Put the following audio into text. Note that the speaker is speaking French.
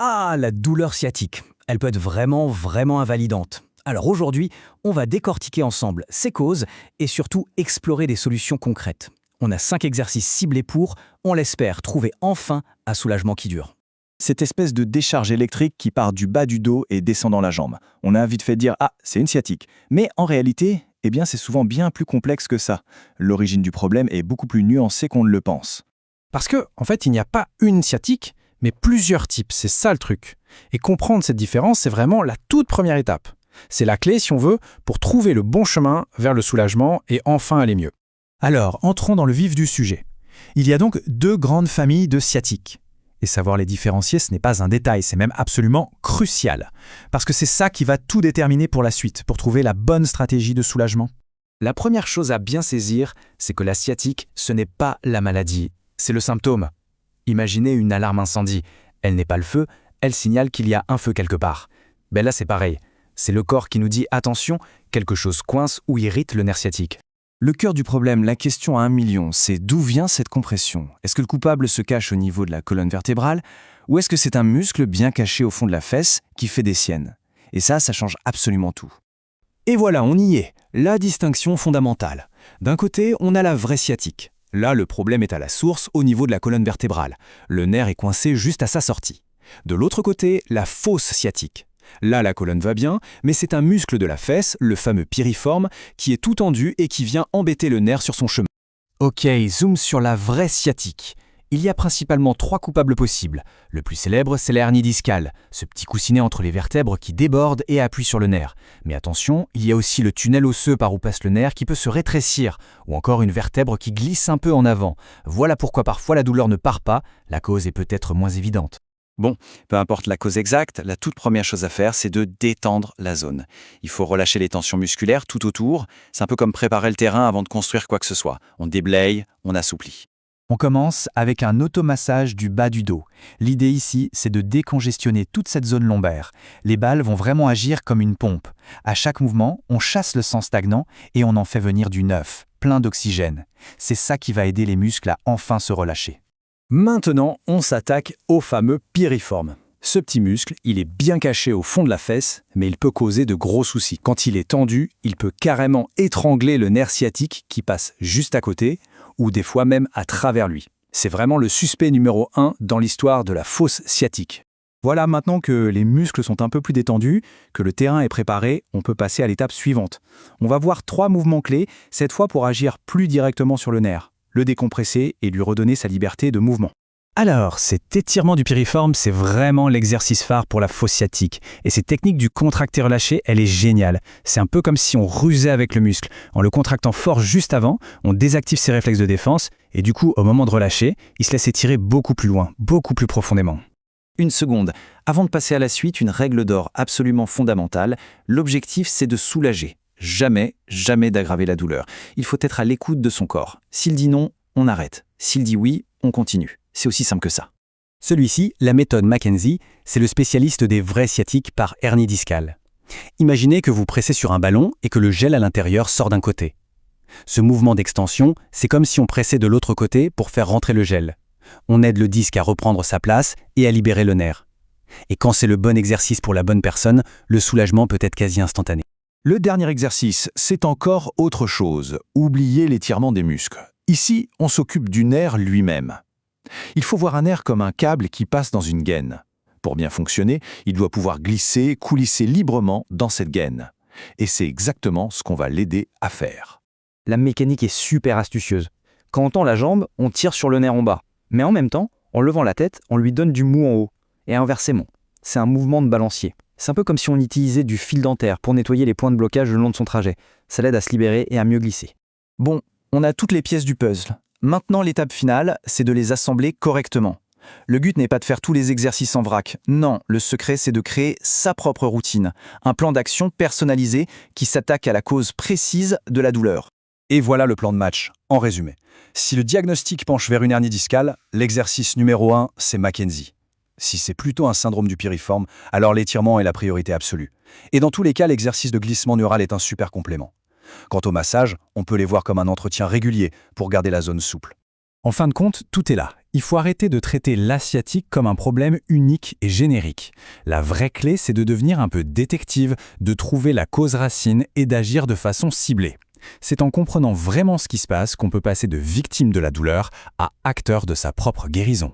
Ah, la douleur sciatique. Elle peut être vraiment invalidante. Alors aujourd'hui, on va décortiquer ensemble ses causes et surtout explorer des solutions concrètes. On a 5 exercices ciblés pour, on l'espère, trouver enfin un soulagement qui dure. Cette espèce de décharge électrique qui part du bas du dos et descend dans la jambe. On a vite fait dire « Ah, c'est une sciatique ». Mais en réalité, c'est souvent bien plus complexe que ça. L'origine du problème est beaucoup plus nuancée qu'on ne le pense. Parce que, en fait, il n'y a pas une sciatique, mais plusieurs types, c'est ça le truc. Et comprendre cette différence, c'est vraiment la toute première étape. C'est la clé, si on veut, pour trouver le bon chemin vers le soulagement et enfin aller mieux. Alors, entrons dans le vif du sujet. Il y a donc 2 grandes familles de sciatiques. Et savoir les différencier, ce n'est pas un détail, c'est même absolument crucial. Parce que c'est ça qui va tout déterminer pour la suite, pour trouver la bonne stratégie de soulagement. La première chose à bien saisir, c'est que la sciatique, ce n'est pas la maladie, c'est le symptôme. Imaginez une alarme incendie. Elle n'est pas le feu, elle signale qu'il y a un feu quelque part. Là, c'est pareil. C'est le corps qui nous dit « attention, quelque chose coince ou irrite le nerf sciatique ». Le cœur du problème, la question à 1 million, c'est d'où vient cette compression? Est-ce que le coupable se cache au niveau de la colonne vertébrale? Ou est-ce que c'est un muscle bien caché au fond de la fesse qui fait des siennes? Et ça change absolument tout. Et voilà, on y est. La distinction fondamentale. D'un côté, on a la vraie sciatique. Là, le problème est à la source, au niveau de la colonne vertébrale. Le nerf est coincé juste à sa sortie. De l'autre côté, la fausse sciatique. Là, la colonne va bien, mais c'est un muscle de la fesse, le fameux piriforme, qui est tout tendu et qui vient embêter le nerf sur son chemin. Ok, zoom sur la vraie sciatique. Il y a principalement 3 coupables possibles. Le plus célèbre, c'est la hernie discale, ce petit coussinet entre les vertèbres qui déborde et appuie sur le nerf. Mais attention, il y a aussi le tunnel osseux par où passe le nerf qui peut se rétrécir, ou encore une vertèbre qui glisse un peu en avant. Voilà pourquoi parfois la douleur ne part pas, la cause est peut-être moins évidente. Bon, peu importe la cause exacte, la toute première chose à faire, c'est de détendre la zone. Il faut relâcher les tensions musculaires tout autour. C'est un peu comme préparer le terrain avant de construire quoi que ce soit. On déblaye, on assouplit. On commence avec un automassage du bas du dos. L'idée ici, c'est de décongestionner toute cette zone lombaire. Les balles vont vraiment agir comme une pompe. À chaque mouvement, on chasse le sang stagnant et on en fait venir du neuf, plein d'oxygène. C'est ça qui va aider les muscles à enfin se relâcher. Maintenant, on s'attaque au fameux piriforme. Ce petit muscle, il est bien caché au fond de la fesse, mais il peut causer de gros soucis. Quand il est tendu, il peut carrément étrangler le nerf sciatique qui passe juste à côté, ou des fois même à travers lui. C'est vraiment le suspect numéro 1 dans l'histoire de la fausse sciatique. Voilà, maintenant que les muscles sont un peu plus détendus, que le terrain est préparé, on peut passer à l'étape suivante. On va voir 3 mouvements clés, cette fois pour agir plus directement sur le nerf, le décompresser et lui redonner sa liberté de mouvement. Alors, cet étirement du piriforme, c'est vraiment l'exercice phare pour la fausse sciatique. Et cette technique du contracté-relâché, elle est géniale. C'est un peu comme si on rusait avec le muscle. En le contractant fort juste avant, on désactive ses réflexes de défense et du coup, au moment de relâcher, il se laisse étirer beaucoup plus loin, beaucoup plus profondément. Une seconde. Avant de passer à la suite, une règle d'or absolument fondamentale. L'objectif, c'est de soulager. Jamais d'aggraver la douleur. Il faut être à l'écoute de son corps. S'il dit non, on arrête. S'il dit oui, on continue. C'est aussi simple que ça. Celui-ci, la méthode Mackenzie, c'est le spécialiste des vrais sciatiques par hernie discale. Imaginez que vous pressez sur un ballon et que le gel à l'intérieur sort d'un côté. Ce mouvement d'extension, c'est comme si on pressait de l'autre côté pour faire rentrer le gel. On aide le disque à reprendre sa place et à libérer le nerf. Et quand c'est le bon exercice pour la bonne personne, le soulagement peut être quasi instantané. Le dernier exercice, c'est encore autre chose. Oubliez l'étirement des muscles. Ici, on s'occupe du nerf lui-même. Il faut voir un nerf comme un câble qui passe dans une gaine. Pour bien fonctionner, il doit pouvoir glisser, coulisser librement dans cette gaine. Et c'est exactement ce qu'on va l'aider à faire. La mécanique est super astucieuse. Quand on tend la jambe, on tire sur le nerf en bas. Mais en même temps, en levant la tête, on lui donne du mou en haut. Et inversement. C'est un mouvement de balancier. C'est un peu comme si on utilisait du fil dentaire pour nettoyer les points de blocage le long de son trajet. Ça l'aide à se libérer et à mieux glisser. Bon, on a toutes les pièces du puzzle. Maintenant, l'étape finale, c'est de les assembler correctement. Le but n'est pas de faire tous les exercices en vrac. Non, le secret, c'est de créer sa propre routine. Un plan d'action personnalisé qui s'attaque à la cause précise de la douleur. Et voilà le plan de match, en résumé. Si le diagnostic penche vers une hernie discale, l'exercice numéro 1, c'est Mackenzie. Si c'est plutôt un syndrome du piriforme, alors l'étirement est la priorité absolue. Et dans tous les cas, l'exercice de glissement neural est un super complément. Quant au massage, on peut les voir comme un entretien régulier pour garder la zone souple. En fin de compte, tout est là. Il faut arrêter de traiter l'asiatique comme un problème unique et générique. La vraie clé, c'est de devenir un peu détective, de trouver la cause racine et d'agir de façon ciblée. C'est en comprenant vraiment ce qui se passe qu'on peut passer de victime de la douleur à acteur de sa propre guérison.